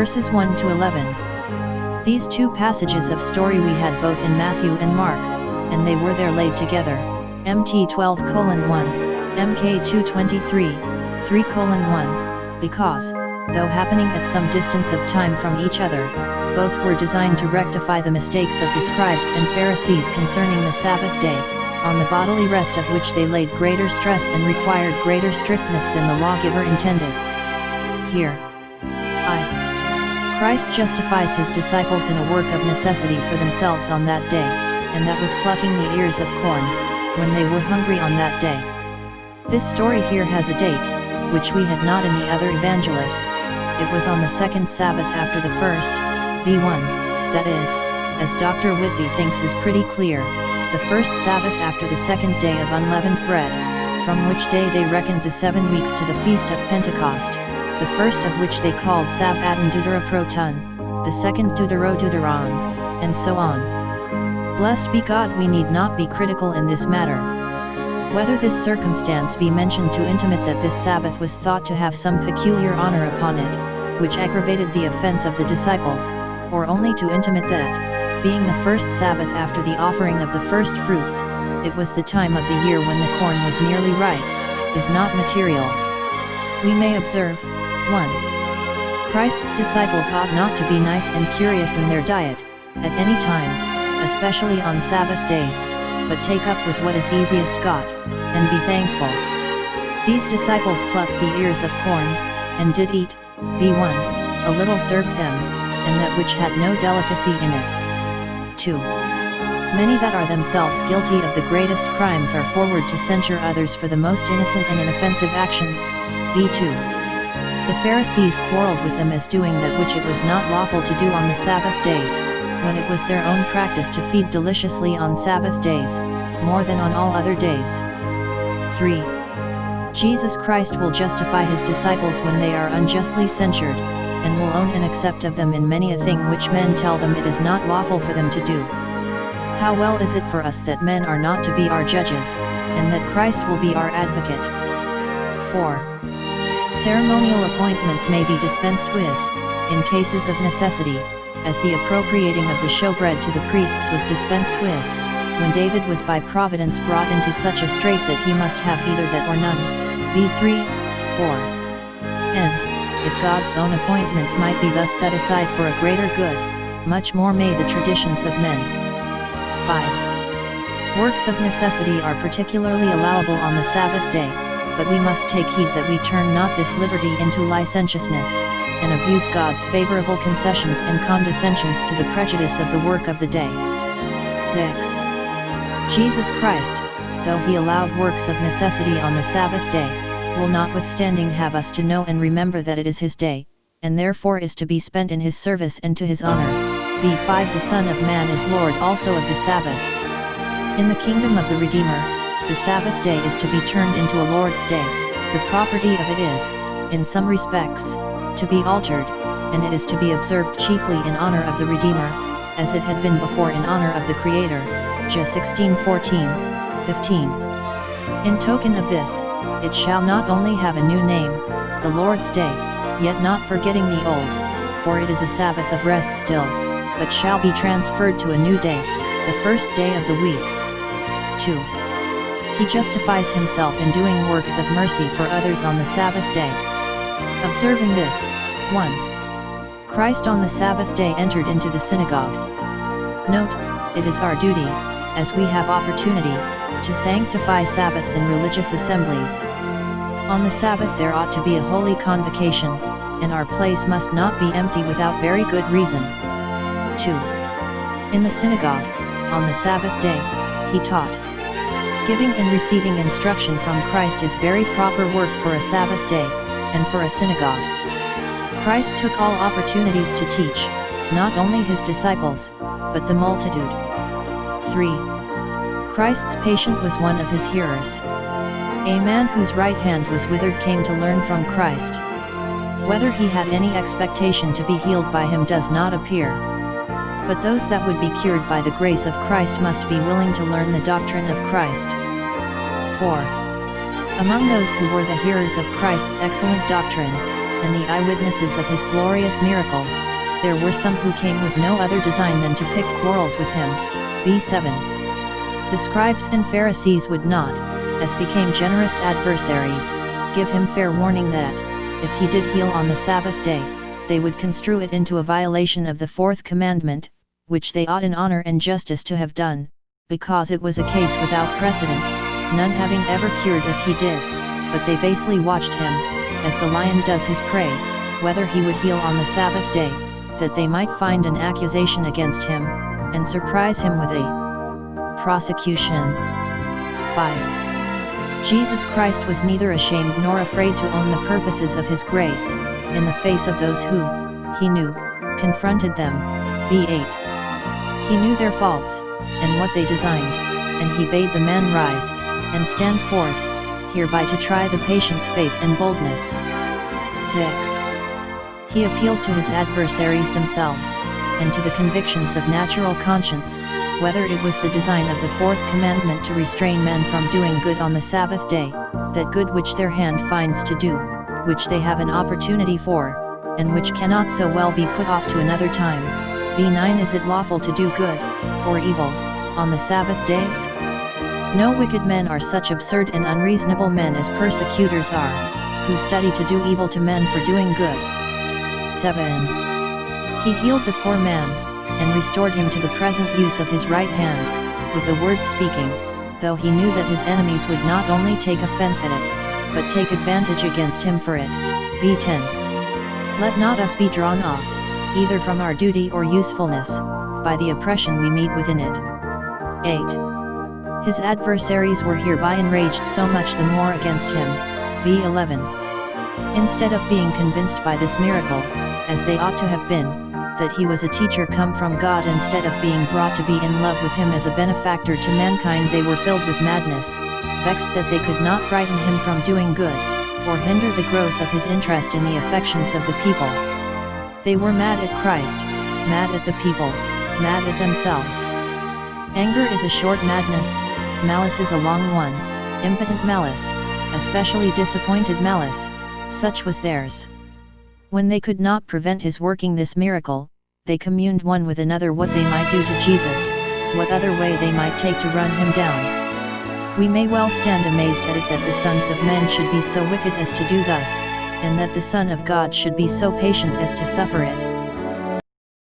verses 1 to 11. These two passages of story we had both in Matthew and Mark, and they were there laid together, MT 12:1, MK 2:23, 3:1, because, though happening at some distance of time from each other, both were designed to rectify the mistakes of the scribes and Pharisees concerning the Sabbath day, on the bodily rest of which they laid greater stress and required greater strictness than the lawgiver intended. Here, Christ justifies his disciples in a work of necessity for themselves on that day, and that was plucking the ears of corn, when they were hungry on that day. This story here has a date, which we had not in the other evangelists. It was on the second Sabbath after the first, v1, that is, as Dr. Whitby thinks is pretty clear, the first Sabbath after the second day of unleavened bread, from which day they reckoned the 7 weeks to the feast of Pentecost, the first of which they called Sabbaton Deuteroproton, the second Deuterodeuteron, and so on. Blessed be God, we need not be critical in this matter. Whether this circumstance be mentioned to intimate that this Sabbath was thought to have some peculiar honor upon it, which aggravated the offense of the disciples, or only to intimate that, being the first Sabbath after the offering of the first fruits, it was the time of the year when the corn was nearly ripe, is not material. We may observe, 1. Christ's disciples ought not to be nice and curious in their diet, at any time, especially on Sabbath days, but take up with what is easiest got, and be thankful. These disciples plucked the ears of corn, and did eat, v1, a little served them, and that which had no delicacy in it. 2. Many that are themselves guilty of the greatest crimes are forward to censure others for the most innocent and inoffensive actions, v2. The Pharisees quarreled with them as doing that which it was not lawful to do on the Sabbath days, when it was their own practice to feed deliciously on Sabbath days, more than on all other days. 3. Jesus Christ will justify his disciples when they are unjustly censured, and will own and accept of them in many a thing which men tell them it is not lawful for them to do. How well is it for us that men are not to be our judges, and that Christ will be our advocate. 4. Ceremonial appointments may be dispensed with, in cases of necessity, as the appropriating of the showbread to the priests was dispensed with, when David was by providence brought into such a strait that he must have either that or none, v3, 4. And, if God's own appointments might be thus set aside for a greater good, much more may the traditions of men. 5. Works of necessity are particularly allowable on the Sabbath day, but we must take heed that we turn not this liberty into licentiousness, and abuse God's favorable concessions and condescensions to the prejudice of the work of the day. 6. Jesus Christ, though he allowed works of necessity on the Sabbath day, will notwithstanding have us to know and remember that it is his day, and therefore is to be spent in his service and to his honor. v5 The Son of Man is Lord also of the Sabbath. In the kingdom of the Redeemer, the Sabbath day is to be turned into a Lord's day. The property of it is, in some respects, to be altered, and it is to be observed chiefly in honor of the Redeemer, as it had been before in honor of the Creator, Jah 16:14, 15. In token of this, it shall not only have a new name, the Lord's day, yet not forgetting the old, for it is a Sabbath of rest still, but shall be transferred to a new day, the first day of the week. 2. He justifies himself in doing works of mercy for others on the Sabbath day. Observe in this, 1. Christ on the Sabbath day entered into the synagogue. Note, it is our duty, as we have opportunity, to sanctify Sabbaths in religious assemblies. On the Sabbath there ought to be a holy convocation, and our place must not be empty without very good reason. 2. In the synagogue, on the Sabbath day, he taught. Giving and receiving instruction from Christ is very proper work for a Sabbath day, and for a synagogue. Christ took all opportunities to teach, not only his disciples, but the multitude. 3. Christ's patient was one of his hearers. A man whose right hand was withered came to learn from Christ. Whether he had any expectation to be healed by him does not appear. But those that would be cured by the grace of Christ must be willing to learn the doctrine of Christ. 4. Among those who were the hearers of Christ's excellent doctrine, and the eyewitnesses of his glorious miracles, there were some who came with no other design than to pick quarrels with him. B7. The scribes and Pharisees would not, as became generous adversaries, give him fair warning that, if he did heal on the Sabbath day, they would construe it into a violation of the fourth commandment, which they ought in honor and justice to have done, because it was a case without precedent, none having ever cured as he did, but they basely watched him, as the lion does his prey, whether he would heal on the Sabbath day, that they might find an accusation against him, and surprise him with a prosecution. 5. Jesus Christ was neither ashamed nor afraid to own the purposes of his grace, in the face of those who, he knew, confronted them. B8. He knew their faults, and what they designed, and he bade the man rise, and stand forth, hereby to try the patient's faith and boldness. 6. He appealed to his adversaries themselves, and to the convictions of natural conscience, whether it was the design of the fourth commandment to restrain men from doing good on the Sabbath day, that good which their hand finds to do, which they have an opportunity for, and which cannot so well be put off to another time. B9. Is it lawful to do good, or evil, on the Sabbath days? No wicked men are such absurd and unreasonable men as persecutors are, who study to do evil to men for doing good. 7. He healed the poor man, and restored him to the present use of his right hand, with the words speaking, though he knew that his enemies would not only take offense at it, but take advantage against him for it. B10. Let not us be drawn off, either from our duty or usefulness, by the oppression we meet within it. 8. His adversaries were hereby enraged so much the more against him. B11. Instead of being convinced by this miracle, as they ought to have been, that he was a teacher come from God, instead of being brought to be in love with him as a benefactor to mankind, they were filled with madness, vexed that they could not frighten him from doing good, or hinder the growth of his interest in the affections of the people. They were mad at Christ, mad at the people, mad at themselves. Anger is a short madness, malice is a long one, impotent malice, especially disappointed malice, such was theirs. When they could not prevent his working this miracle, they communed one with another what they might do to Jesus, what other way they might take to run him down. We may well stand amazed at it that the sons of men should be so wicked as to do thus, and that the Son of God should be so patient as to suffer it.